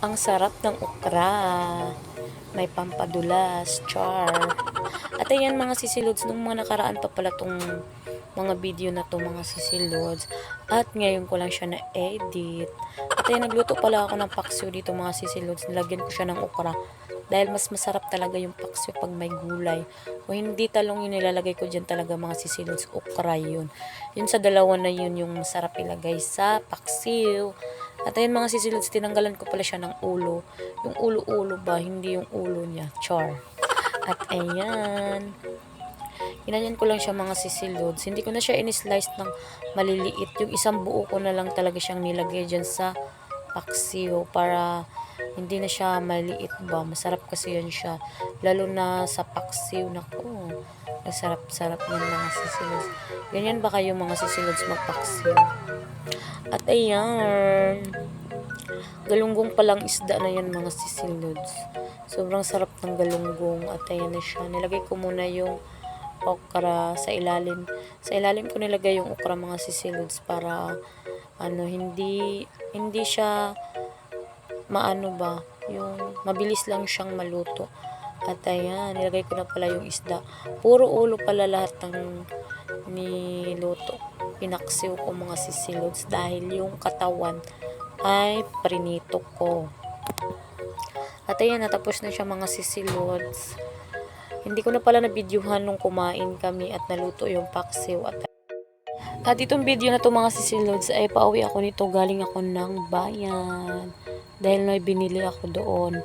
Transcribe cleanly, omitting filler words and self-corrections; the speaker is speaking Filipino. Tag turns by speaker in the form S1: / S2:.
S1: Ang sarap ng okra. May pampadulas, char. At ayan mga sisilods, nung mga nakaraan pa pala tong mga video na to mga sisilods. At ngayon ko lang siya na-edit. At ayan, nagluto pala ako ng paksiw dito mga sisilods. Nilagyan ko siya ng okra. Dahil mas masarap talaga yung paksiw pag may gulay. O hindi talong yung nilalagay ko dyan talaga mga sisilods, okra yun. Yun sa dalawa na yun yung masarap ilagay sa paksiw. At ayun mga sisilods, tinanggalan ko pala siya ng ulo. Yung ulo-ulo ba, hindi yung ulo niya. Char. At ayan. Ginanyan ko lang siya mga sisilods. Hindi ko na siya in-slice ng maliliit. Yung isang buo ko na lang talaga siyang nilagay dyan sa paksiw para hindi na siya maliit ba. Masarap kasi yan siya. Lalo na sa paksiw. Naku, masarap-sarap yan mga sisilods. Ganyan ba kayo mga sisilods magpaksiw? At ayan, galunggong palang isda na yan mga sisilods. Sobrang sarap ng galunggong. At ayan na siya. Nilagay ko muna yung okra sa ilalim. Sa ilalim ko nilagay yung okra mga sisilods para hindi siya maano ba, yung mabilis lang siyang maluto. At ayan, nilagay ko na pala yung isda. Puro ulo pala lahat ng niluto. Pinaksiw ko mga sisilods dahil yung katawan ay prinito ko. At ayan, natapos na siya mga sisilods. Hindi ko na pala na-videohan nung kumain kami at naluto yung paksiw. At itong video na to mga sisilods ay pauwi ako nito, galing ako ng bayan. Dahil may binili ako doon.